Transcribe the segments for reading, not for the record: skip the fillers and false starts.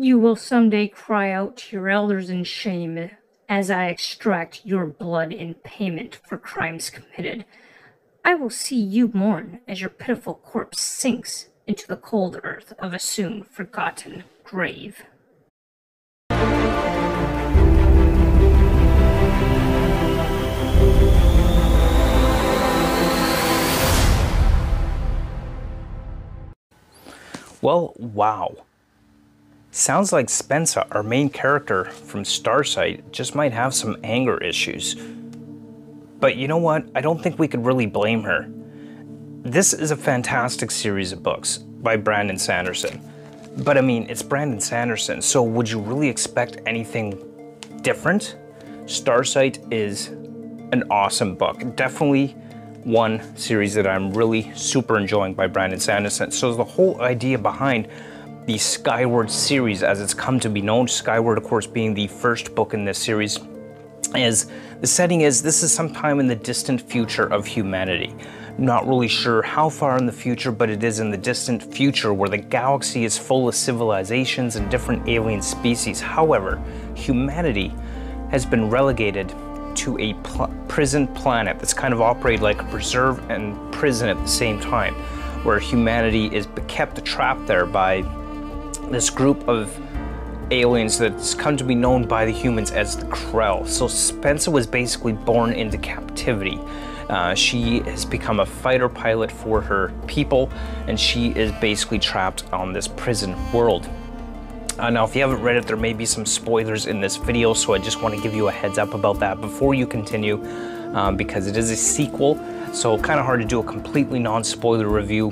You will someday cry out to your elders in shame as I extract your blood in payment for crimes committed. I will see you mourn as your pitiful corpse sinks into the cold earth of a soon forgotten grave. Well, wow. Sounds like Spencer, our main character from Starsight, just might have some anger issues. But you know what? I don't think we could really blame her. This is a fantastic series of books by Brandon Sanderson. But I mean, it's Brandon Sanderson, so would you really expect anything different? Starsight is an awesome book. Definitely one series that I'm really super enjoying by Brandon Sanderson. So the whole idea behind the Skyward series, as it's come to be known, Skyward of course being the first book in this series, is the setting is this is sometime in the distant future of humanity. Not really sure how far in the future, but it is in the distant future where the galaxy is full of civilizations and different alien species. However, humanity has been relegated to a prison planet that's kind of operated like a preserve and prison at the same time, where humanity is kept trapped there by this group of aliens that's come to be known by the humans as the Krell. So Spencer was basically born into captivity. She has become a fighter pilot for her people, and she is basically trapped on this prison world. Now, if you haven't read it, there may be some spoilers in this video, so I just want to give you a heads up about that before you continue, because it is a sequel, so kind of hard to do a completely non-spoiler review,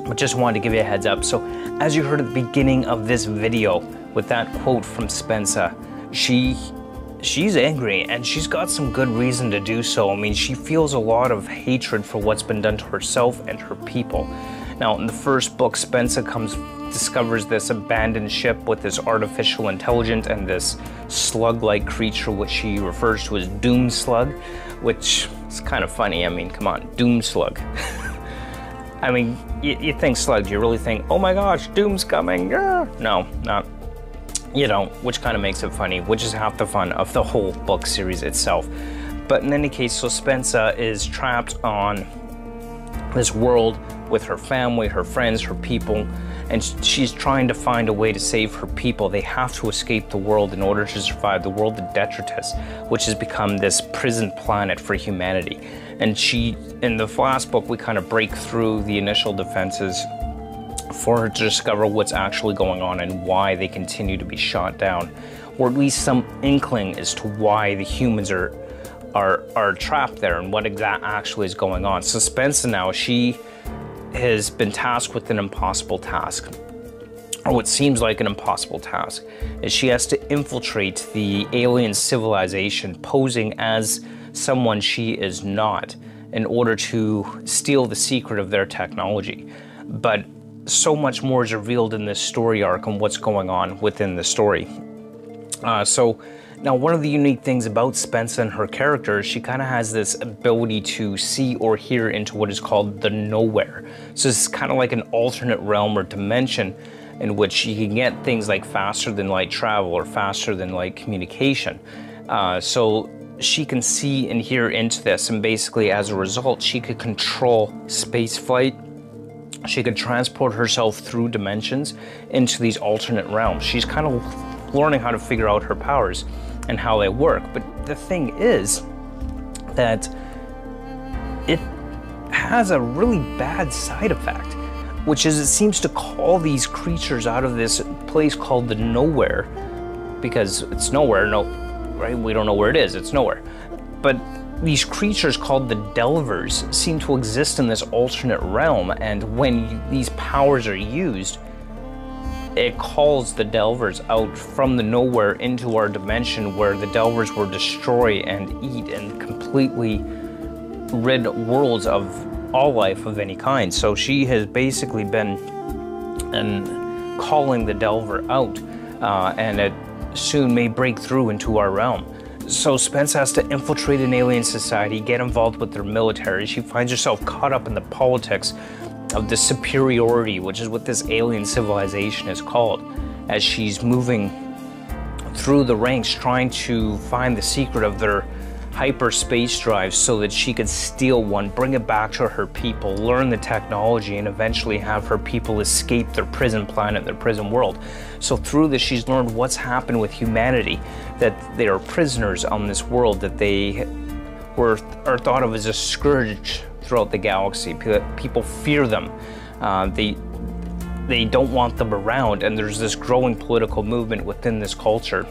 but just wanted to give you a heads up. So, as you heard at the beginning of this video, with that quote from Spencer, she's angry, and she's got some good reason to do so. I mean, she feels a lot of hatred for what's been done to herself and her people. Now, in the first book, Spencer discovers this abandoned ship with this artificial intelligence and this slug-like creature, which she refers to as Doom Slug, which is kind of funny. I mean, come on, Doom Slug. I mean, you think slug, do you really think, oh my gosh, Doom's coming? Yeah. No, not. You don't, which kind of makes it funny, which is half the fun of the whole book series itself. But in any case, so Spencer is trapped on this world with her family, her friends, her people, and she's trying to find a way to save her people. They have to escape the world in order to survive the world of Detritus, which has become this prison planet for humanity. And in the last book, we kind of break through the initial defenses for her to discover what's actually going on and why they continue to be shot down, or at least some inkling as to why the humans are trapped there and what actually is going on. So Spencer now, she has been tasked with an impossible task, or what seems like an impossible task, is she has to infiltrate the alien civilization posing as someone she is not in order to steal the secret of their technology. But so much more is revealed in this story arc and what's going on within the story. So now one of the unique things about Spencer and her character is she kind of has this ability to see or hear into what is called the nowhere. So it's kind of like an alternate realm or dimension in which she can get things like faster than light travel or faster than light communication. So she can see and hear into this, and basically as a result she could control space flight. She could transport herself through dimensions into these alternate realms. She's kind of learning how to figure out her powers and how they work. But the thing is that it has a really bad side effect, which is it seems to call these creatures out of this place called the nowhere, because it's nowhere, right? We don't know where it is, it's nowhere. But these creatures called the Delvers seem to exist in this alternate realm, and when these powers are used, it calls the Delvers out from the nowhere into our dimension, where the Delvers will destroy and eat and completely rid worlds of all life of any kind. So she has basically been calling the Delver out, and it soon may break through into our realm. So Spence has to infiltrate an alien society, get involved with their military. She finds herself caught up in the politics of the superiority, which is what this alien civilization is called. as she's moving through the ranks trying to find the secret of their hyperspace drive so that she could steal one, bring it back to her people, learn the technology, and eventually have her people escape their prison planet, their prison world. So through this, she's learned what's happened with humanity, that they are prisoners on this world, that they are thought of as a scourge throughout the galaxy. People fear them. They don't want them around, and there's this growing political movement within this culture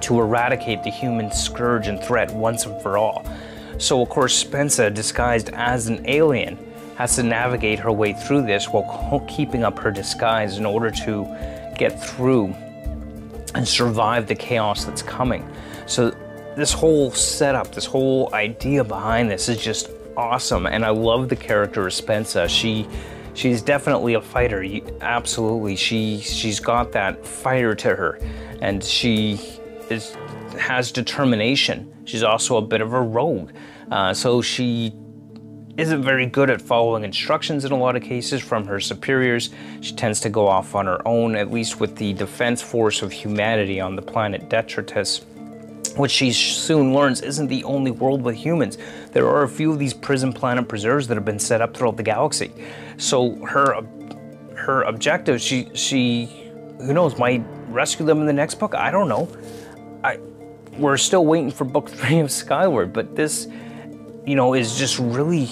to eradicate the human scourge and threat once and for all. So of course Spensa, disguised as an alien, has to navigate her way through this while keeping up her disguise in order to get through and survive the chaos that's coming. So this whole setup, this whole idea behind this is just awesome, and I love the character of Spensa. She's definitely a fighter. Absolutely, she's got that fire to her, and she has determination. She's also a bit of a rogue, so she isn't very good at following instructions in a lot of cases from her superiors. She tends to go off on her own, at least with the defense force of humanity on the planet Detritus, which she soon learns isn't the only world with humans. There are a few of these prison planet preserves that have been set up throughout the galaxy. So her objective, she who knows, might rescue them in the next book. I don't know. We're still waiting for book 3 of Skyward, but this, you know, is just really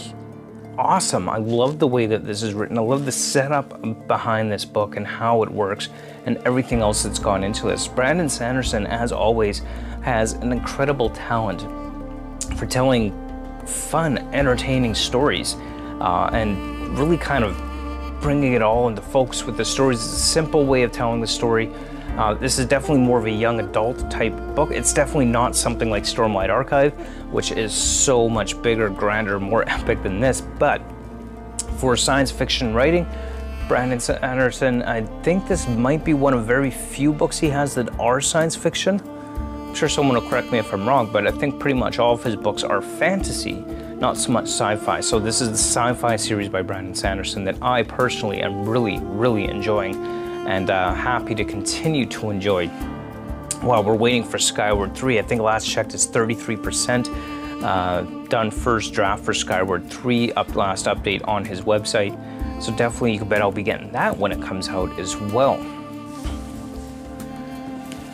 awesome. I love the way that this is written. I love the setup behind this book and how it works and everything else that's gone into this. Brandon Sanderson, as always, has an incredible talent for telling fun, entertaining stories and really kind of bringing it all into focus with the stories. It's a simple way of telling the story. This is definitely more of a young adult type book. It's definitely not something like Stormlight Archive, which is so much bigger, grander, more epic than this. But for science fiction writing, Brandon Sanderson, I think this might be one of very few books he has that are science fiction. I'm sure someone will correct me if I'm wrong, but I think pretty much all of his books are fantasy, not so much sci-fi. So this is the sci-fi series by Brandon Sanderson that I personally am really, really enjoying, and happy to continue to enjoy while we're waiting for Skyward 3. I think last checked it's 33% done first draft for Skyward 3, last update on his website. So definitely you can bet I'll be getting that when it comes out as well.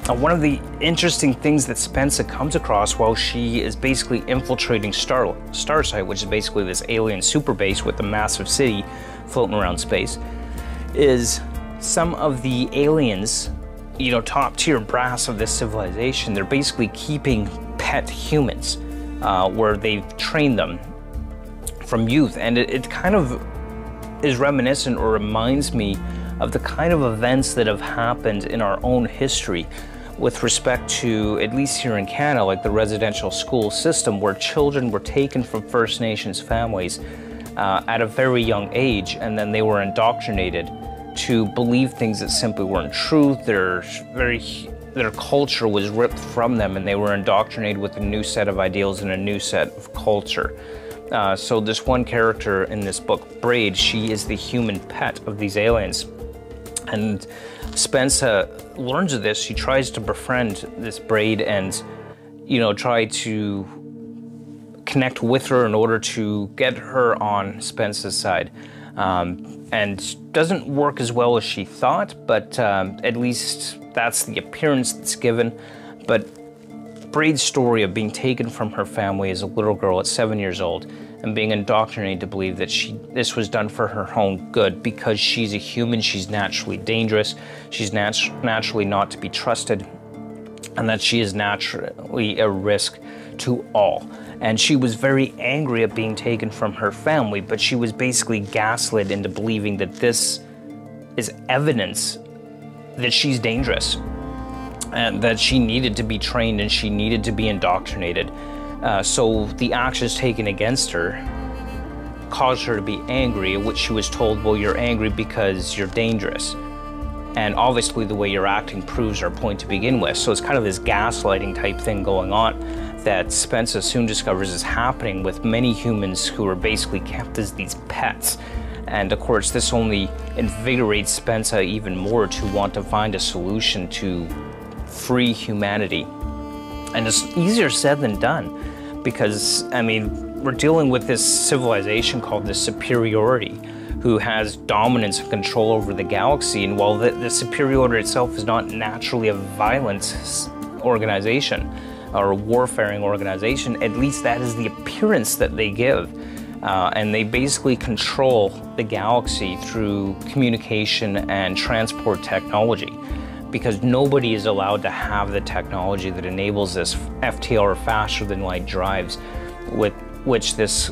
Now, one of the interesting things that Spensa comes across while she is basically infiltrating Starsight, which is basically this alien super base with a massive city floating around space, is some of the aliens, you know, top tier brass of this civilization, they're basically keeping pet humans where they've trained them from youth. And it kind of is reminiscent or reminds me of the kind of events that have happened in our own history with respect to, at least here in Canada, like the residential school system, where children were taken from First Nations families at a very young age, and then they were indoctrinated to believe things that simply weren't true. Their culture was ripped from them, and they were indoctrinated with a new set of ideals and a new set of culture. So this one character in this book, Braid, she is the human pet of these aliens. And Spensa learns of this. She tries to befriend this Braid and, you know, try to connect with her in order to get her on Spensa's side. And doesn't work as well as she thought, but at least that's the appearance that's given. But Braid's story of being taken from her family as a little girl at 7 years old and being indoctrinated to believe that this was done for her own good because she's a human, she's naturally dangerous, she's naturally not to be trusted, and that she is naturally a risk to all. And she was very angry at being taken from her family, but she was basically gaslit into believing that this is evidence that she's dangerous and that she needed to be trained and she needed to be indoctrinated. So the actions taken against her caused her to be angry, at which she was told, well, you're angry because you're dangerous. And obviously the way you're acting proves our point to begin with. So it's kind of this gaslighting type thing going on that Spensa soon discovers is happening with many humans who are basically kept as these pets. And of course, this only invigorates Spencer even more to want to find a solution to free humanity. And it's easier said than done, because, I mean, we're dealing with this civilization called the Superiority, who has dominance and control over the galaxy. And while the Superiority itself is not naturally a violent organization or a warfaring organization, at least that is the appearance that they give. And they basically control the galaxy through communication and transport technology, because nobody is allowed to have the technology that enables this FTL, or faster than light drives, with which this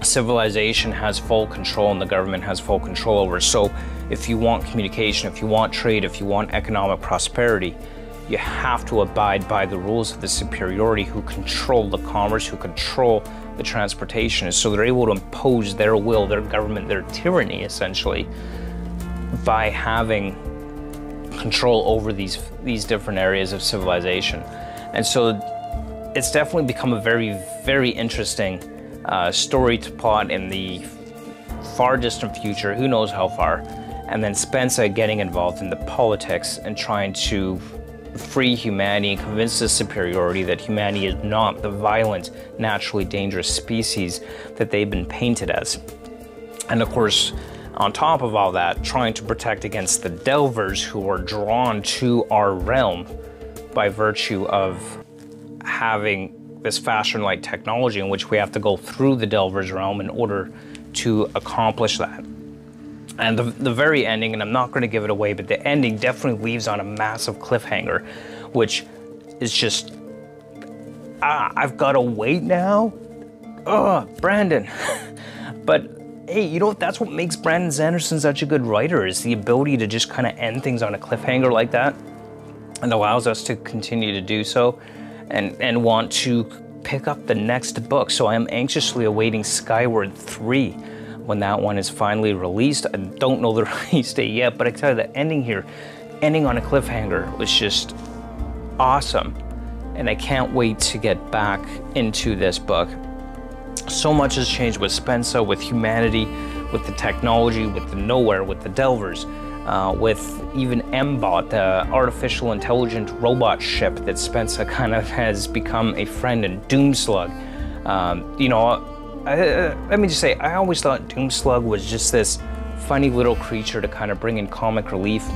civilization has full control and the government has full control over. So if you want communication, if you want trade, if you want economic prosperity, you have to abide by the rules of the Superiority, who control the commerce, who control the transportation. So they're able to impose their will, their government, their tyranny, essentially, by having control over these different areas of civilization. And so it's definitely become a very, very interesting story to plot in the far distant future, who knows how far, and then Spencer getting involved in the politics and trying to free humanity and convince the Superiority that humanity is not the violent, naturally dangerous species that they've been painted as. And of course, on top of all that, trying to protect against the Delvers, who are drawn to our realm by virtue of having this faster than light technology, in which we have to go through the Delvers realm in order to accomplish that. And the very ending, and I'm not going to give it away, but the ending definitely leaves on a massive cliffhanger, which is just, I've got to wait now? Ugh, Brandon. But hey, you know, that's what makes Brandon Sanderson such a good writer, is the ability to just kind of end things on a cliffhanger like that, and allows us to continue to do so and want to pick up the next book. So I am anxiously awaiting Skyward 3 when that one is finally released. I don't know the release date yet, but I tell you, the ending here, ending on a cliffhanger, was just awesome. And I can't wait to get back into this book. So much has changed with Spencer, with humanity, with the technology, with the Nowhere, with the Delvers, with even M-Bot, the artificial intelligent robot ship that Spencer kind of has become a friend in. Doomslug. You know, let me just say, I always thought Doomslug was just this funny little creature to kind of bring in comic relief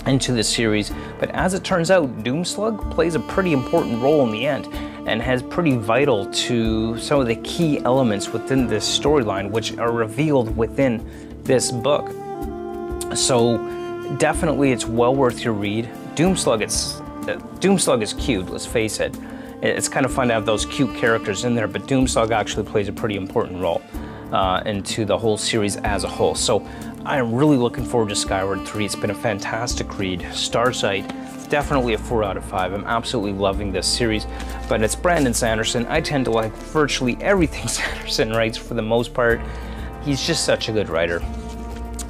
into the series, but as it turns out, Doomslug plays a pretty important role in the end, and has pretty vital to some of the key elements within this storyline, which are revealed within this book. So definitely it's well worth your read. Doomslug is cute, let's face it. It's kind of fun to have those cute characters in there, but Doomslug actually plays a pretty important role into the whole series as a whole. So I am really looking forward to Skyward 3. It's been a fantastic read. Starsight, definitely a 4 out of 5. I'm absolutely loving this series, but it's Brandon Sanderson. I tend to like virtually everything Sanderson writes for the most part. He's just such a good writer,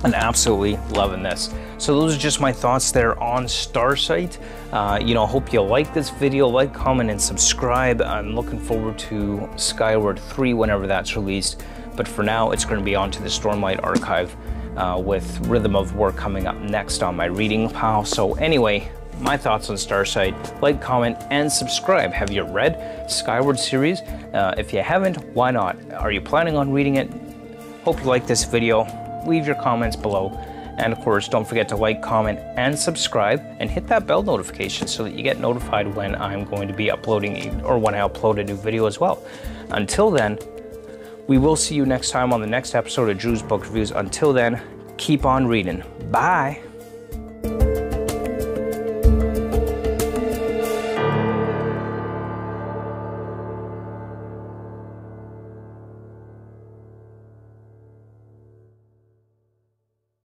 and absolutely loving this. So those are just my thoughts there on Starsight. You know, hope you like this video. Like, comment, and subscribe. I'm looking forward to Skyward 3 whenever that's released. But for now, it's going to be on to the Stormlight Archive with Rhythm of War coming up next on my reading pile. So anyway, my thoughts on Starsight. Like, comment, and subscribe. Have you read Skyward series? If you haven't, why not? Are you planning on reading it? Hope you like this video. Leave your comments below. And of course, don't forget to like, comment, and subscribe, and hit that bell notification so that you get notified when I'm going to be uploading, or when I upload a new video as well. Until then, we will see you next time on the next episode of Drew's Book Reviews. Until then, keep on reading. Bye!